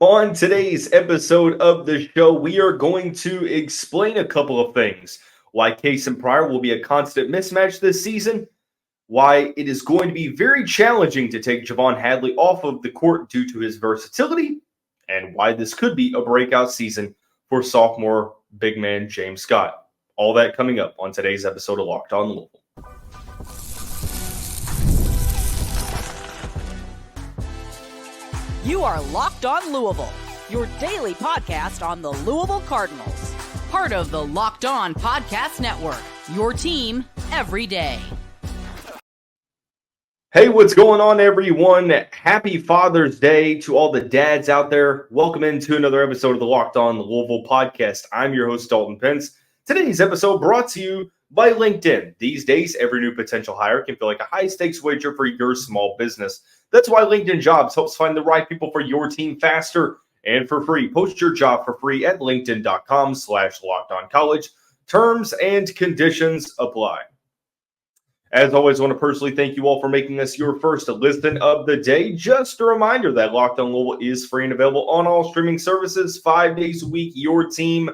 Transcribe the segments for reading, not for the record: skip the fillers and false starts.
On today's episode of the show, we are going to explain a couple of things. Why Kasean Pryor will be a constant mismatch this season, why it is going to be very challenging to take Javon Hadley off of the court due to his versatility, and why this could be a breakout season for sophomore big man James Scott. All that coming up on today's episode of Locked On Louisville. You are Locked On Louisville, your daily podcast on the Louisville Cardinals. Part of the Locked On Podcast Network, your team every day. Hey, what's going on, everyone? Happy Father's Day to all the dads out there. Welcome into another episode of the Locked On Louisville podcast. I'm your host, Dalton Pence. Today's episode brought to you by LinkedIn. These days, every new potential hire can feel like a high-stakes wager for your small business. That's why LinkedIn Jobs helps find the right people for your team faster and for free. Post your job for free at linkedin.com/lockedoncollege. Terms and conditions apply. As always, I want to personally thank you all for making us your first listen of the day. Just a reminder that Locked On Louisville is free and available on all streaming services 5 days a week, your team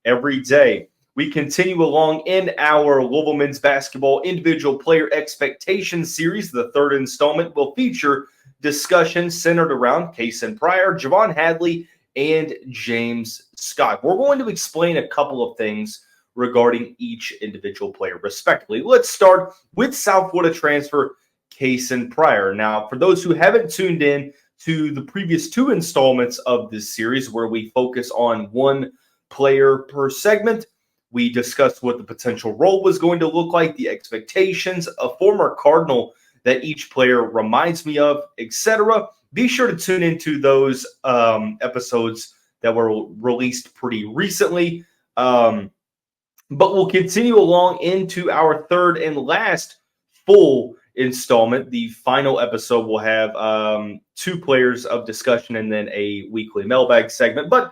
every day. We continue along in our Louisville men's basketball individual player expectation series. The third installment will feature discussions centered around Kasean Pryor, J'Vonne Hadley, and James Scott. We're going to explain a couple of things regarding each individual player respectively. Let's start with South Florida transfer Kasean Pryor. Now, for those who haven't tuned in to the previous two installments of this series where we focus on one player per segment, we discussed what the potential role was going to look like, the expectations, a former Cardinal that each player reminds me of, etc. Be sure to tune into those episodes that were released pretty recently. But we'll continue along into our third and last full installment. The final episode will have two players of discussion and then a weekly mailbag segment. But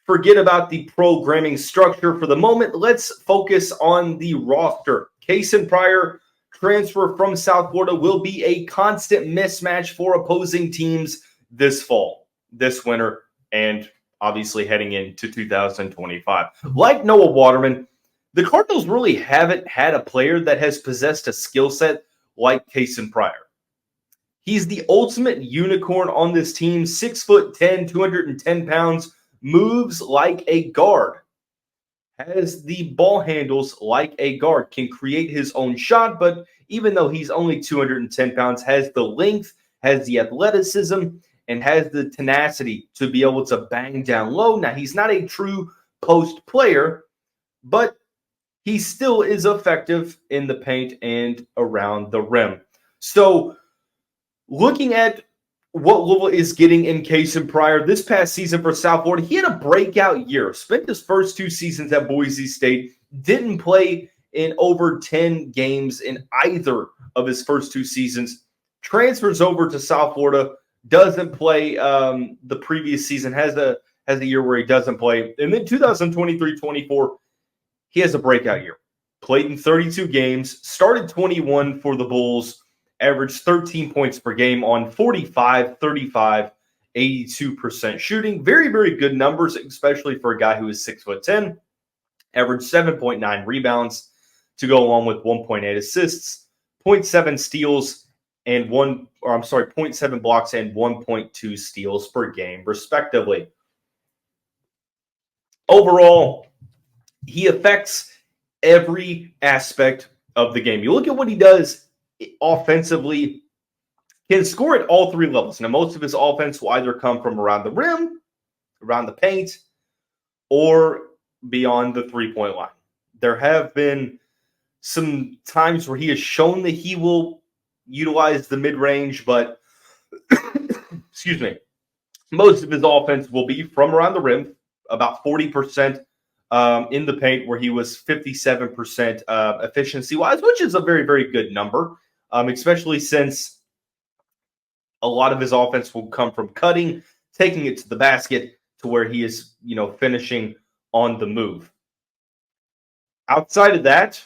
forget about the programming structure for the moment. Let's focus on the roster. Kasean Pryor, transfer from South Florida, will be a constant mismatch for opposing teams this fall, this winter, and obviously heading into 2025. Like Noah Waterman, the Cardinals really haven't had a player that has possessed a skill set like Kasean Pryor. He's the ultimate unicorn on this team, 6'10", 210 pounds, moves like a guard, has the ball handles like a guard, can create his own shot, but even though he's only 210 pounds, has the length, has the athleticism, and has the tenacity to be able to bang down low. Now, he's not a true post player, but he still is effective in the paint and around the rim. So, looking at what Louisville is getting in Kasean Pryor this past season for South Florida, he had a breakout year. Spent his first two seasons at Boise State. Didn't play in over 10 games in either of his first two seasons. Transfers over to South Florida. Doesn't play the previous season. Has a year where he doesn't play. And then 2023-24, he has a breakout year. Played in 32 games. Started 21 for the Bulls. Averaged 13 points per game on 45, 35, 82% shooting. Very, very good numbers, especially for a guy who is 6'10". Averaged 7.9 rebounds to go along with 1.8 assists, 0.7 steals, and 0.7 blocks and 1.2 steals per game, respectively. Overall, he affects every aspect of the game. You look at what he does offensively, can score at all three levels. Now, most of his offense will either come from around the rim, around the paint, or beyond the three-point line. There have been some times where he has shown that he will utilize the mid-range, but excuse me, most of his offense will be from around the rim, about 40% in the paint, where he was 57% efficiency-wise, which is a very, very good number. Especially since a lot of his offense will come from cutting, taking it to the basket to where he is, finishing on the move. Outside of that,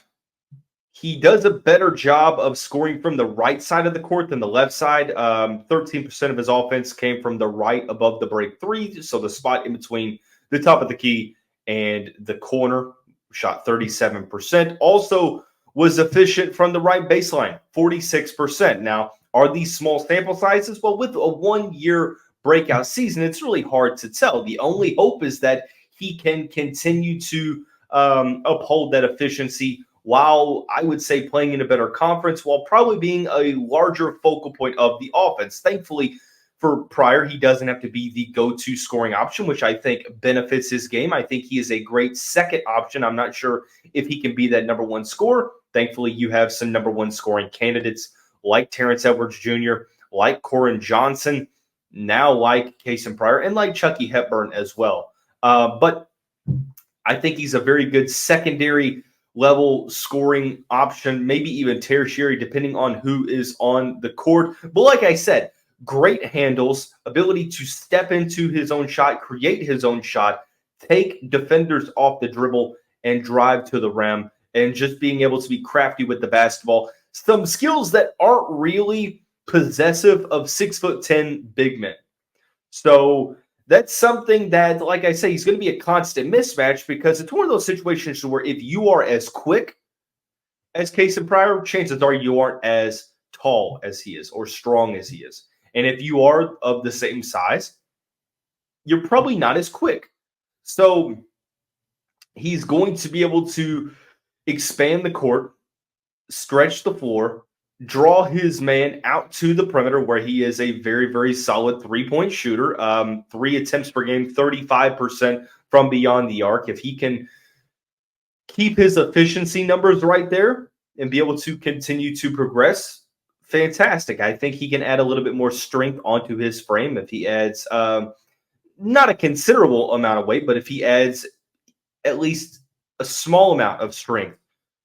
He does a better job of scoring from the right side of the court than the left side. 13% of his offense came from the right above the break three, so the spot in between the top of the key and the corner. Shot 37%. Also was efficient from the right baseline, 46%. Now, are these small sample sizes? Well, with a 1-year breakout season, it's really hard to tell. The only hope is that he can continue to uphold that efficiency while I would say playing in a better conference, while probably being a larger focal point of the offense. Thankfully for Pryor, he doesn't have to be the go-to scoring option, which I think benefits his game. I think he is a great second option. I'm not sure if he can be that number one scorer. Thankfully, you have some number one scoring candidates like Terrence Edwards Jr., like Koren Johnson, now like Kasean Pryor, and like Chucky Hepburn as well. But I think he's a very good secondary level scoring option, maybe even tertiary, depending on who is on the court. But like I said, great handles, ability to step into his own shot, create his own shot, take defenders off the dribble, and drive to the rim, and just being able to be crafty with the basketball. Some skills that aren't really possessive of 6'10" big men. So that's something that, like I say, he's going to be a constant mismatch, because it's one of those situations where if you are as quick as Kasean Pryor, chances are you aren't as tall as he is or strong as he is. And if you are of the same size, you're probably not as quick. So he's going to be able to expand the court, stretch the floor, draw his man out to the perimeter, where he is a very, very solid three-point shooter. 3 attempts per game, 35% from beyond the arc. If he can keep his efficiency numbers right there and be able to continue to progress, fantastic. I think he can add a little bit more strength onto his frame if he adds not a considerable amount of weight, but if he adds at least a small amount of strength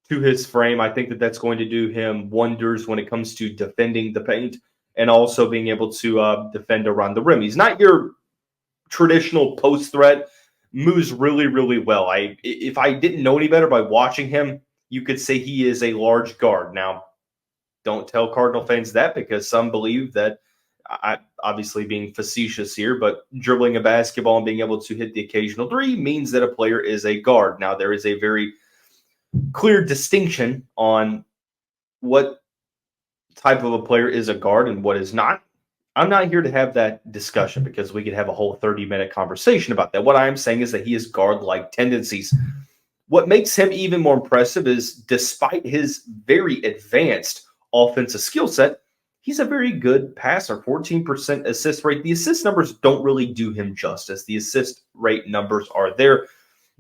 to his frame, I think that that's going to do him wonders when it comes to defending the paint and also being able to defend around the rim. He's not your traditional post threat, moves really, really well. If I didn't know any better by watching him, you could say he is a large guard. Now, don't tell Cardinal fans that, because some believe that, I obviously being facetious here, but dribbling a basketball and being able to hit the occasional three means that a player is a guard. Now, there is a very clear distinction on what type of a player is a guard and what is not. I'm not here to have that discussion, because we could have a whole 30-minute conversation about that. What I am saying is that he has guard-like tendencies. What makes him even more impressive is, despite his very advanced offensive skill set, he's a very good passer, 14% assist rate. The assist numbers don't really do him justice. The assist rate numbers are there.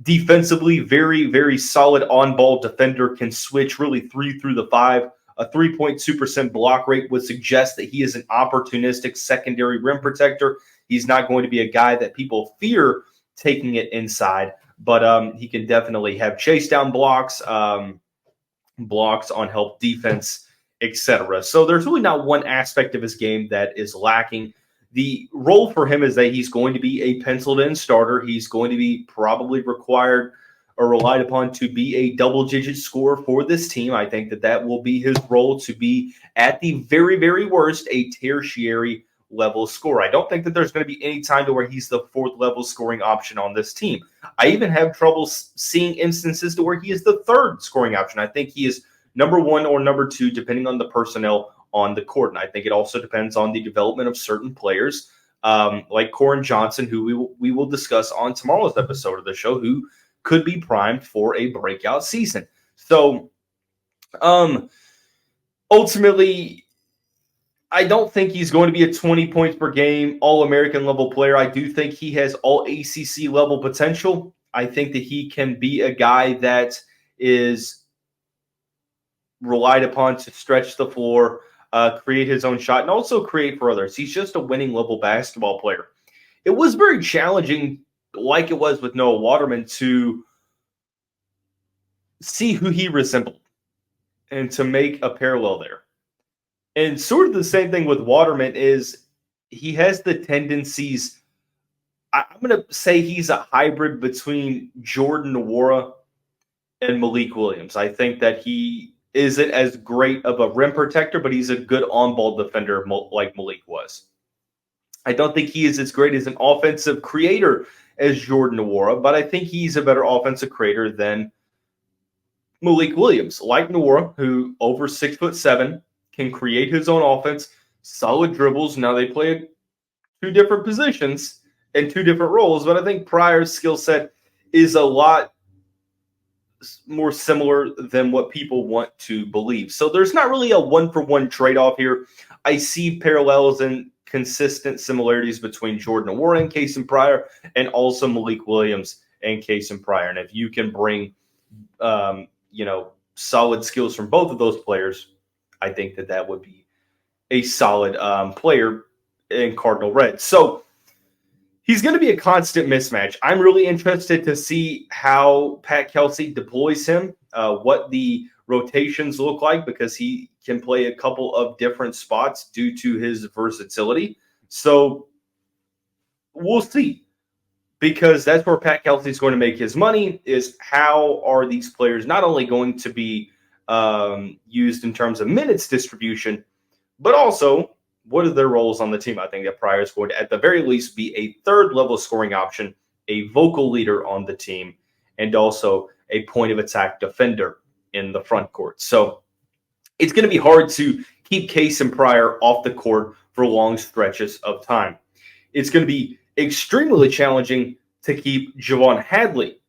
Defensively, very, very solid on-ball defender, can switch really 3 through the 5. A 3.2% block rate would suggest that he is an opportunistic secondary rim protector. He's not going to be a guy that people fear taking it inside, but he can definitely have chase down blocks, blocks on help defense, etc. So there's really not one aspect of his game that is lacking. The role for him is that he's going to be a penciled-in starter. He's going to be probably required or relied upon to be a double-digit scorer for this team. I think that that will be his role, to be, at the very, very worst, a tertiary level scorer. I don't think that there's going to be any time to where he's the fourth level scoring option on this team. I even have trouble seeing instances to where he is the third scoring option. I think he is number one or number two, depending on the personnel on the court. And I think it also depends on the development of certain players, like Koren Johnson, who we will discuss on tomorrow's episode of the show, who could be primed for a breakout season. So ultimately, I don't think he's going to be a 20 points per game, All-American level player. I do think he has All-ACC level potential. I think that he can be a guy that is relied upon to stretch the floor, create his own shot, and also create for others. He's just a winning level basketball player. It was very challenging, like it was with Noah Waterman, to see who he resembled and to make a parallel there. And sort of the same thing with Waterman is he has the tendencies. I'm going to say he's a hybrid between Jordan Nwora and Malik Williams. I think that he isn't as great of a rim protector, but he's a good on-ball defender like Malik was. I don't think he is as great as an offensive creator as Jordan Nwora, but I think he's a better offensive creator than Malik Williams. Like Nwora, who over 6'7", can create his own offense, solid dribbles. Now they play two different positions and two different roles, but I think Pryor's skill set is a lot more similar than what people want to believe. So there's not really a one-for-one trade-off here. I see parallels and consistent similarities between Jordan Nwora and Kasean Pryor, and also Malik Williams and Kasean Pryor. And if you can bring, solid skills from both of those players, I think that would be a solid player in Cardinal Red. So he's going to be a constant mismatch. I'm really interested to see how Pat Kelsey deploys him, what the rotations look like, because he can play a couple of different spots due to his versatility. So we'll see, because that's where Pat Kelsey is going to make his money, is how are these players not only going to be used in terms of minutes distribution, but also what are their roles on the team. I think that Pryor is going to, at the very least, be a third-level scoring option, a vocal leader on the team, and also a point-of-attack defender in the front court. So it's going to be hard to keep Kasean Pryor off the court for long stretches of time. It's going to be extremely challenging to keep J'Vonne Hadley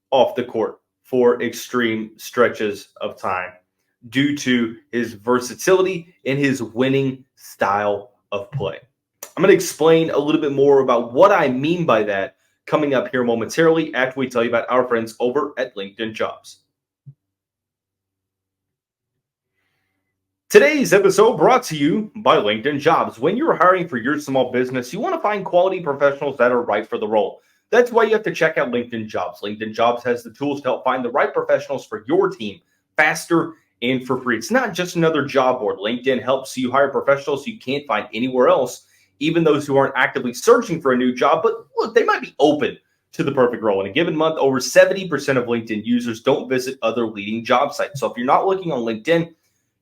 off the court for extreme stretches of time due to his versatility and his winning style of play. I'm going to explain a little bit more about what I mean by that coming up here momentarily after we tell you about our friends over at LinkedIn Jobs. Today's episode brought to you by LinkedIn Jobs. When you're hiring for your small business, you want to find quality professionals that are right for the role. That's why you have to check out LinkedIn Jobs. LinkedIn Jobs has the tools to help find the right professionals for your team faster and for free. It's not just another job board. LinkedIn helps you hire professionals you can't find anywhere else, even those who aren't actively searching for a new job, but look, they might be open to the perfect role. In a given month, over 70% of LinkedIn users don't visit other leading job sites. So if you're not looking on LinkedIn,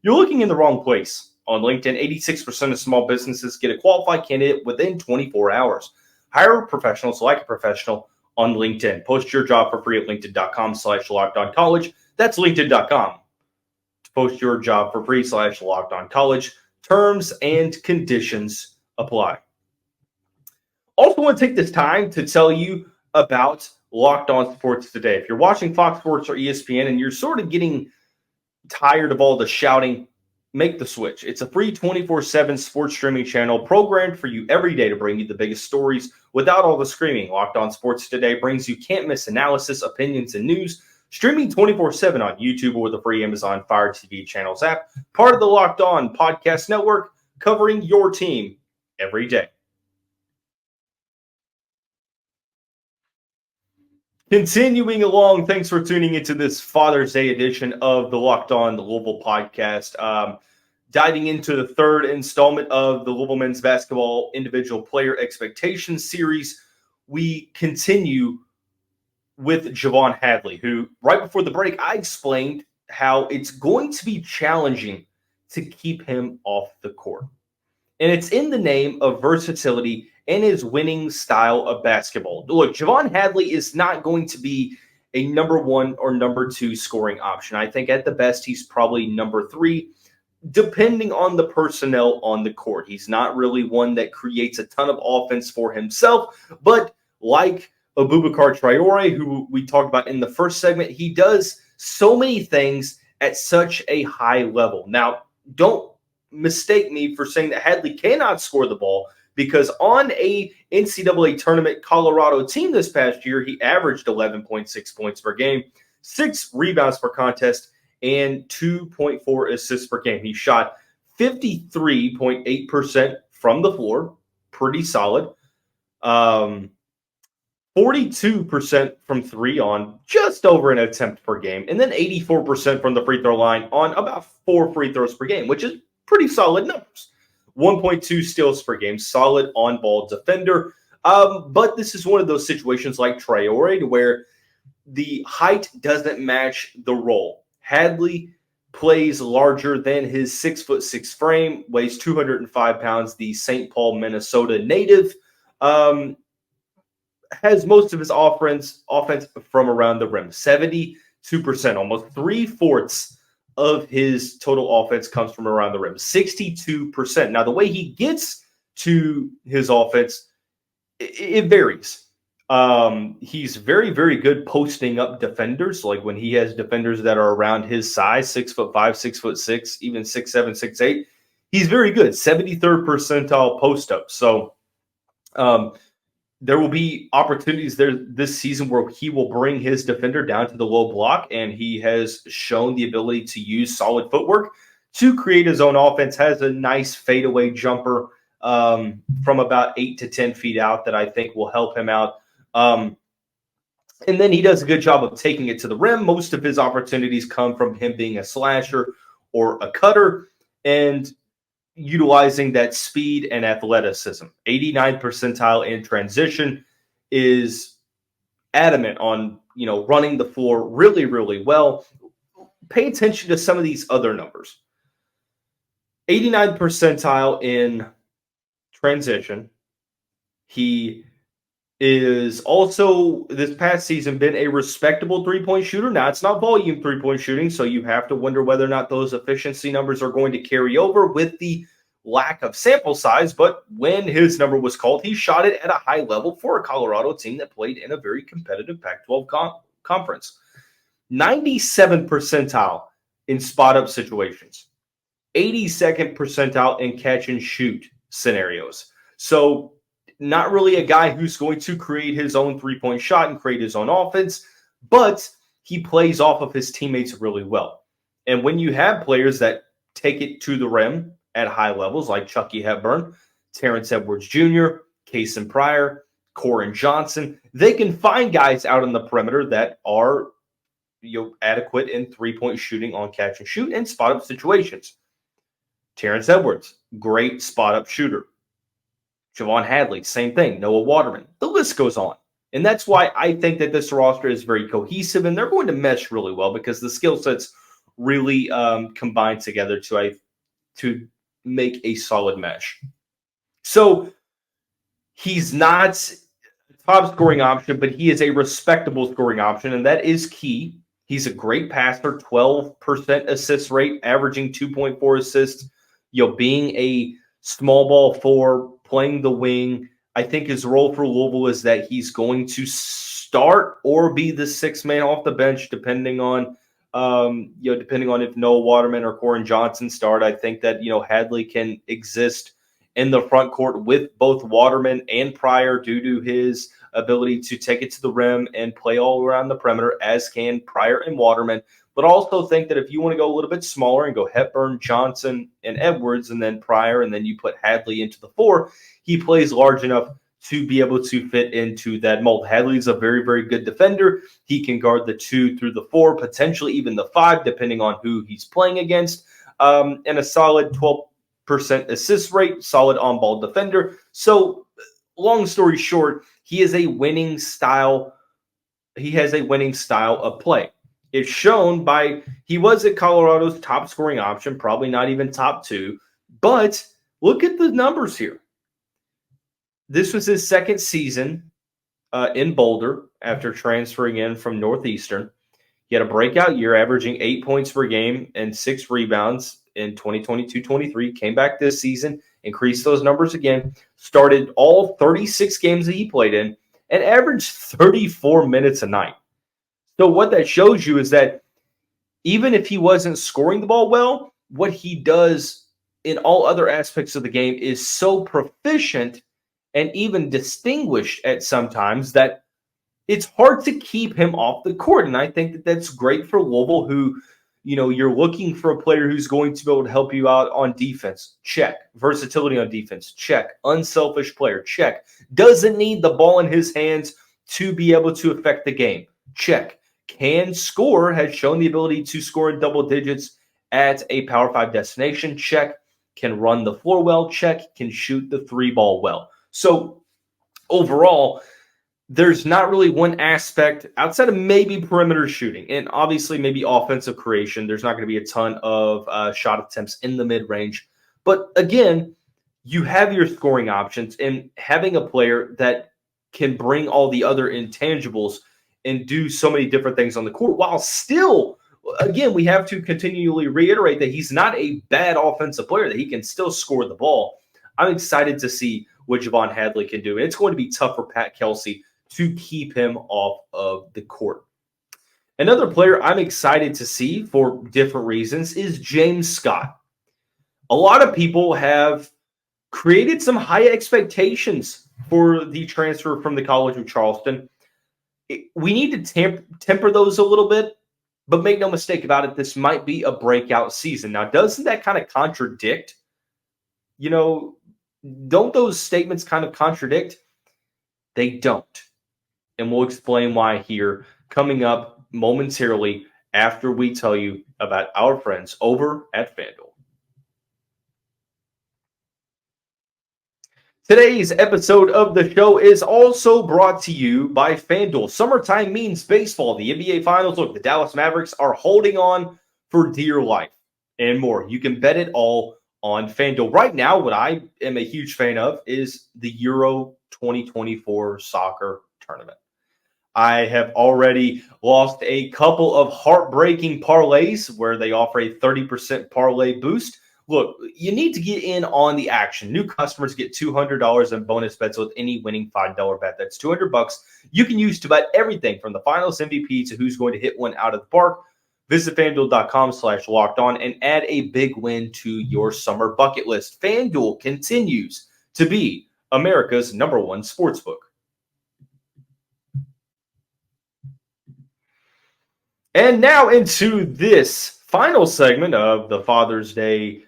you're looking in the wrong place. On LinkedIn, 86% of small businesses get a qualified candidate within 24 hours. Hire professionals like a professional on LinkedIn. Post your job for free at linkedin.com/lockedoncollege. That's linkedin.com. To post your job for free /lockedoncollege. Terms and conditions apply. Also want to take this time to tell you about Locked On Sports Today. If you're watching Fox Sports or ESPN and you're sort of getting tired of all the shouting, make the switch. It's a free 24/7 sports streaming channel programmed for you every day to bring you the biggest stories without all the screaming. Locked On Sports Today brings you can't-miss analysis, opinions, and news, streaming 24/7 on YouTube or the free Amazon Fire TV channels app, part of the Locked On Podcast Network, covering your team every day. Continuing along, thanks for tuning into this Father's Day edition of the Locked On Louisville podcast. Diving into the third installment of the Louisville men's basketball individual player expectations series, we continue with Javon Hadley, who right before the break, I explained how it's going to be challenging to keep him off the court. And it's in the name of versatility and his winning style of basketball. Look, Javon Hadley is not going to be a number one or number two scoring option. I think at the best, he's probably number three, depending on the personnel on the court. He's not really one that creates a ton of offense for himself, but like Abubakar Traore, who we talked about in the first segment, he does so many things at such a high level. Now, don't mistake me for saying that Hadley cannot score the ball, because on a NCAA tournament Colorado team this past year, he averaged 11.6 points per game, 6 rebounds per contest, and 2.4 assists per game. He shot 53.8% from the floor, pretty solid. 42% from three on just over an attempt per game, and then 84% from the free throw line on about 4 free throws per game, which is pretty solid numbers. 1.2 steals per game, solid on-ball defender. But this is one of those situations like Traore where the height doesn't match the role. Hadley plays larger than his 6'6" frame, weighs 205 pounds. The St. Paul, Minnesota native has most of his offense from around the rim. 72%, almost 3/4 of his total offense comes from around the rim. 62%. Now, the way he gets to his offense, it varies. He's very, very good posting up defenders. Like when he has defenders that are around his size, 6'5", 6'6", even 6'7", 6'8", he's very good. 73rd percentile post up. So there will be opportunities there this season where he will bring his defender down to the low block, and he has shown the ability to use solid footwork to create his own offense. Has a nice fadeaway jumper from about 8 to 10 feet out that I think will help him out. And then he does a good job of taking it to the rim. Most of his opportunities come from him being a slasher or a cutter and utilizing that speed and athleticism. 89th percentile in transition, is adamant on, running the floor really, really well. Pay attention to some of these other numbers. 89th percentile in transition. He is also this past season been a respectable three-point shooter. Now, it's not volume three-point shooting, so you have to wonder whether or not those efficiency numbers are going to carry over with the lack of sample size. But when his number was called, he shot it at a high level for a Colorado team that played in a very competitive Pac-12 conference. 97th percentile in spot-up situations. 82nd percentile in catch-and-shoot scenarios. So not really a guy who's going to create his own three-point shot and create his own offense, but he plays off of his teammates really well. And when you have players that take it to the rim at high levels, like Chucky Hepburn, Terrence Edwards Jr., Kasean Pryor, Corin Johnson, they can find guys out on the perimeter that are adequate in three-point shooting on catch and shoot and spot-up situations. Terrence Edwards, great spot-up shooter. J'Vonne Hadley, same thing. Noah Waterman. The list goes on. And that's why I think that this roster is very cohesive, and they're going to mesh really well because the skill sets really combine together to make a solid mesh. So he's not a top scoring option, but he is a respectable scoring option, and that is key. He's a great passer, 12% assist rate, averaging 2.4 assists. Being a small ball four, playing the wing. I think his role for Louisville is that he's going to start or be the sixth man off the bench, depending on if Noah Waterman or Corin Johnson start. I think that Hadley can exist in the front court with both Waterman and Pryor due to his ability to take it to the rim and play all around the perimeter, as can Pryor and Waterman. But also think that if you want to go a little bit smaller and go Hepburn, Johnson, and Edwards, and then Pryor, and then you put Hadley into the four, he plays large enough to be able to fit into that mold. Hadley's a very, very good defender. He can guard the 2 through the 4, potentially even the 5, depending on who he's playing against, and a solid 12% assist rate, solid on-ball defender. So long story short, he is a winning style. He has a winning style of play. It's shown by he was at Colorado's top scoring option, probably not even top 2. But look at the numbers here. This was his second season in Boulder after transferring in from Northeastern. He had a breakout year, averaging 8 points per game and 6 rebounds in 2022-23. Came back this season, increased those numbers again, started all 36 games that he played in, and averaged 34 minutes a night. So what that shows you is that even if he wasn't scoring the ball well, what he does in all other aspects of the game is so proficient and even distinguished at sometimes that it's hard to keep him off the court. And I think that that's great for Louisville, who, you're looking for a player who's going to be able to help you out on defense. Check. Versatility on defense. Check. Unselfish player. Check. Doesn't need the ball in his hands to be able to affect the game. Check. Can score, has shown the ability to score in double digits at a Power 5 destination. Check. Can run the floor well. Check. Can shoot the 3 ball well. So overall, there's not really one aspect outside of maybe perimeter shooting and obviously maybe offensive creation. There's not going to be a ton of shot attempts in the mid-range. But again, you have your scoring options, and having a player that can bring all the other intangibles and do so many different things on the court while still, again, we have to continually reiterate that he's not a bad offensive player, that he can still score the ball. I'm excited to see what Javon Hadley can do. And it's going to be tough for Pat Kelsey to keep him off of the court. Another player I'm excited to see for different reasons is James Scott. A lot of people have created some high expectations for the transfer from the College of Charleston. We need to temper those a little bit, but make no mistake about it, this might be a breakout season. Now, doesn't that kind of contradict? Don't those statements kind of contradict? They don't. And we'll explain why here, coming up momentarily after we tell you about our friends over at FanDuel. Today's episode of the show is also brought to you by FanDuel. Summertime means baseball. The NBA Finals, look, the Dallas Mavericks are holding on for dear life and more. You can bet it all on FanDuel. Right now, what I am a huge fan of is the Euro 2024 soccer tournament. I have already lost a couple of heartbreaking parlays where they offer a 30% parlay boost. Look, you need to get in on the action. New customers get $200 in bonus bets with any winning $5 bet. That's $200 you can use to bet everything from the finals MVP to who's going to hit one out of the park. Visit FanDuel.com/lockedon and add a big win to your summer bucket list. FanDuel continues to be America's #1 sportsbook. And now into this final segment of the Father's Day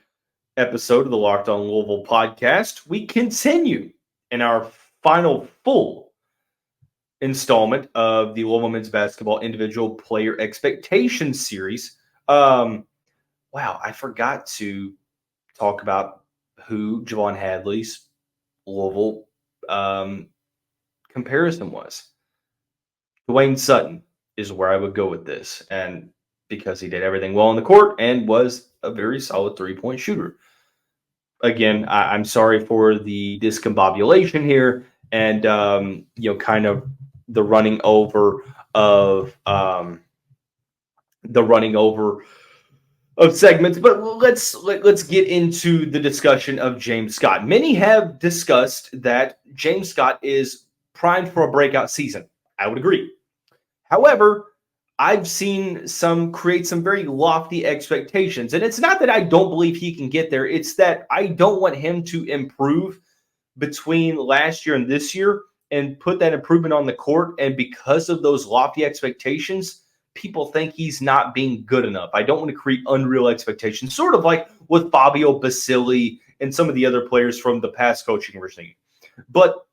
episode of the Locked On Louisville podcast. We continue in our final full installment of the Louisville men's basketball individual player expectations series. Wow, I forgot to talk about who Javon Hadley's Louisville comparison was. Dwayne Sutton is where I would go with this. And because he did everything well on the court and was a very solid three-point shooter. Again, I'm sorry for the discombobulation here and, kind of the running over of segments. But let's get into the discussion of James Scott. Many have discussed that James Scott is primed for a breakout season. I would agree. However, I've seen some create some very lofty expectations. And it's not that I don't believe he can get there. It's that I don't want him to improve between last year and this year and put that improvement on the court. And because of those lofty expectations, people think he's not being good enough. I don't want to create unreal expectations, sort of like with Fabio Basili and some of the other players from the past coaching regime. But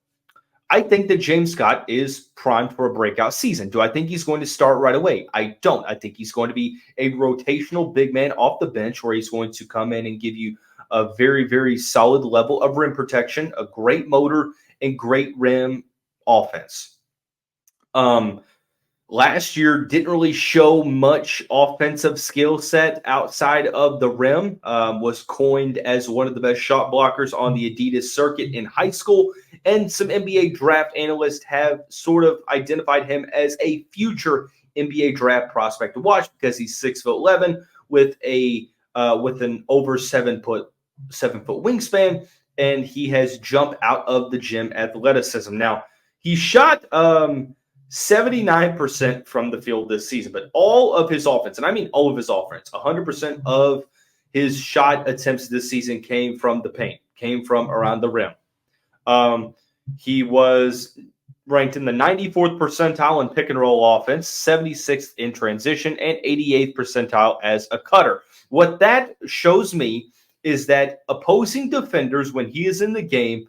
I think that James Scott is primed for a breakout season. Do I think he's going to start right away? I don't. I think he's going to be a rotational big man off the bench where he's going to come in and give you a very, very solid level of rim protection, a great motor, and great rim offense. Last year didn't really show much offensive skill set outside of the rim. Was coined as one of the best shot blockers on the Adidas circuit in high school. And some NBA draft analysts have sort of identified him as a future NBA draft prospect to watch because he's 6'11" with an over 7 foot wingspan, and he has jumped out of the gym athleticism. Now, he shot 79% from the field this season, but all of his offense, and I mean all of his offense, 100% of his shot attempts this season came from the paint, came from around the rim. He was ranked in the 94th percentile in pick and roll offense, 76th in transition, and 88th percentile as a cutter. What that shows me is that opposing defenders, when he is in the game,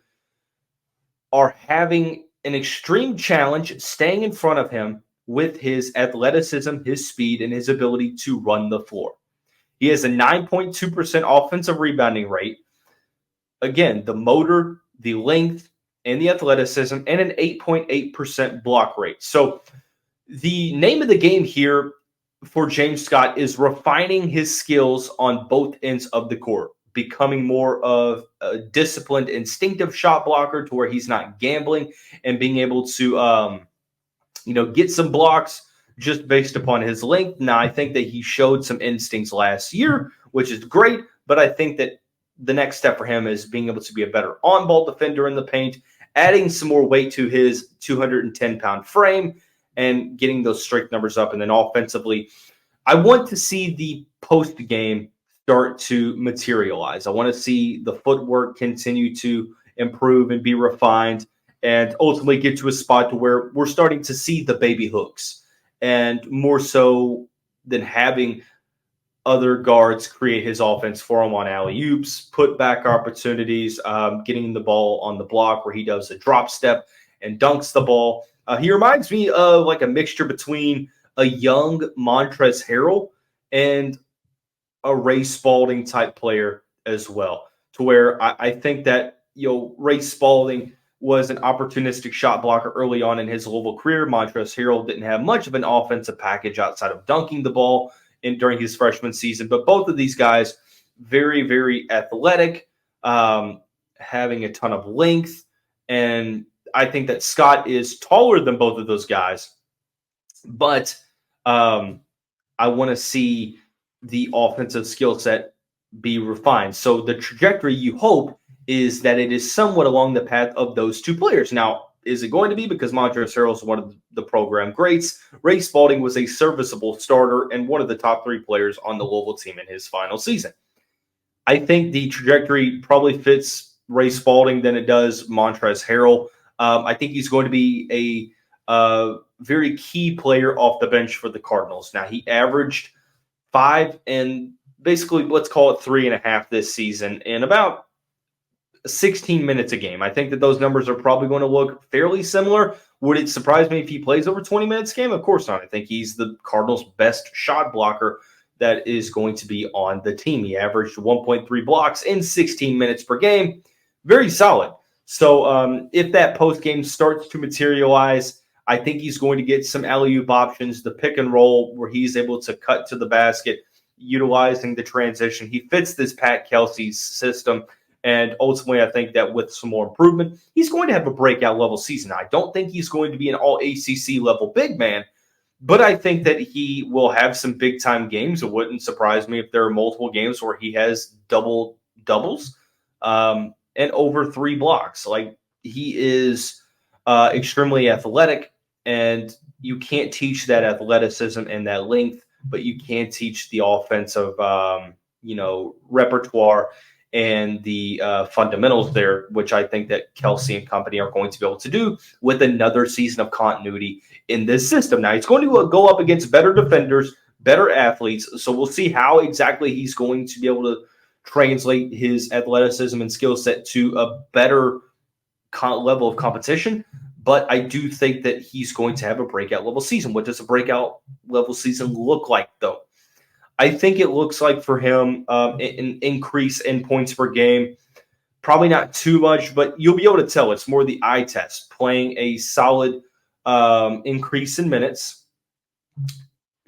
are having an extreme challenge staying in front of him with his athleticism, his speed, and his ability to run the floor. He has a 9.2% offensive rebounding rate. Again, the motor, the length, and the athleticism, and an 8.8% block rate. So the name of the game here for James Scott is refining his skills on both ends of the court, becoming more of a disciplined, instinctive shot blocker to where he's not gambling and being able to, get some blocks just based upon his length. Now, I think that he showed some instincts last year, which is great, but I think that the next step for him is being able to be a better on-ball defender in the paint, adding some more weight to his 210-pound frame, and getting those strength numbers up. And then offensively, I want to see the post-game start to materialize. I want to see the footwork continue to improve and be refined, and ultimately get to a spot to where we're starting to see the baby hooks, and more so than having other guards create his offense for him on alley-oops, put back opportunities, getting the ball on the block where he does a drop step and dunks the ball. He reminds me of like a mixture between a young Montrezl Harrell and a Ray Spalding type player as well, to where I think that, Ray Spalding was an opportunistic shot blocker early on in his Louisville career. Montrezl Harrell didn't have much of an offensive package outside of dunking the ball during his freshman season. But both of these guys, very, very athletic, having a ton of length. And I think that Scott is taller than both of those guys. But I want to see the offensive skill set be refined. So the trajectory, you hope, is that it is somewhat along the path of those two players. Now, is it going to be? Because Montrezl Harrell is one of the program greats. Ray Spalding was a serviceable starter and one of the top 3 players on the Louisville team in his final season. I think the trajectory probably fits Ray Spalding than it does Montrezl Harrell. I think he's going to be a very key player off the bench for the Cardinals. Now, he averaged 5 and basically, let's call it 3.5 this season in about 16 minutes a game. I think that those numbers are probably going to look fairly similar. Would it surprise me if he plays over 20 minutes a game? Of course not. I think he's the Cardinals' best shot blocker that is going to be on the team. He averaged 1.3 blocks in 16 minutes per game. Very solid. So if that post-game starts to materialize, I think he's going to get some alley-oop options, the pick and roll where he's able to cut to the basket, utilizing the transition. He fits this Pat Kelsey's system. And ultimately, I think that with some more improvement, he's going to have a breakout level season. I don't think he's going to be an all ACC level big man, but I think that he will have some big time games. It wouldn't surprise me if there are multiple games where he has doubles and over 3 blocks. Like, he is extremely athletic, and you can't teach that athleticism and that length, but you can teach the offensive, repertoire and the fundamentals there, which I think that Kelsey and company are going to be able to do with another season of continuity in this system. Now, he's going to go up against better defenders, better athletes, so we'll see how exactly he's going to be able to translate his athleticism and skill set to a better level of competition. But I do think that he's going to have a breakout level season. What does a breakout level season look like, though? I think it looks like for him an increase in points per game. Probably not too much, but you'll be able to tell. It's more the eye test. Playing a solid increase in minutes,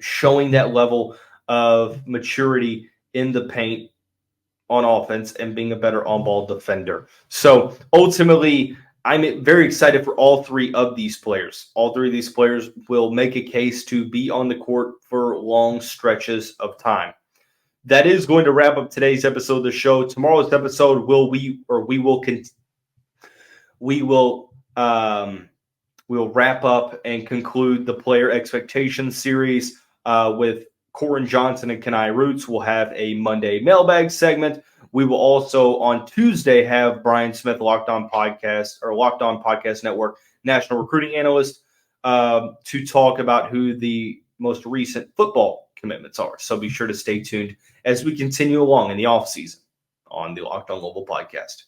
showing that level of maturity in the paint on offense, and being a better on-ball defender. So ultimately, I'm very excited for all 3 of these players. All 3 of these players will make a case to be on the court for long stretches of time. That is going to wrap up today's episode of the show. Tomorrow's episode we'll wrap up and conclude the player expectations series with Corin Johnson and Kenai Roots. We'll have a Monday mailbag segment. We will also on Tuesday have Brian Smith, Locked On Podcast Network national recruiting analyst, to talk about who the most recent football commitments are. So be sure to stay tuned as we continue along in the offseason on the Locked On Louisville podcast.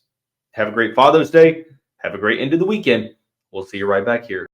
Have a great Father's Day. Have a great end of the weekend. We'll see you right back here.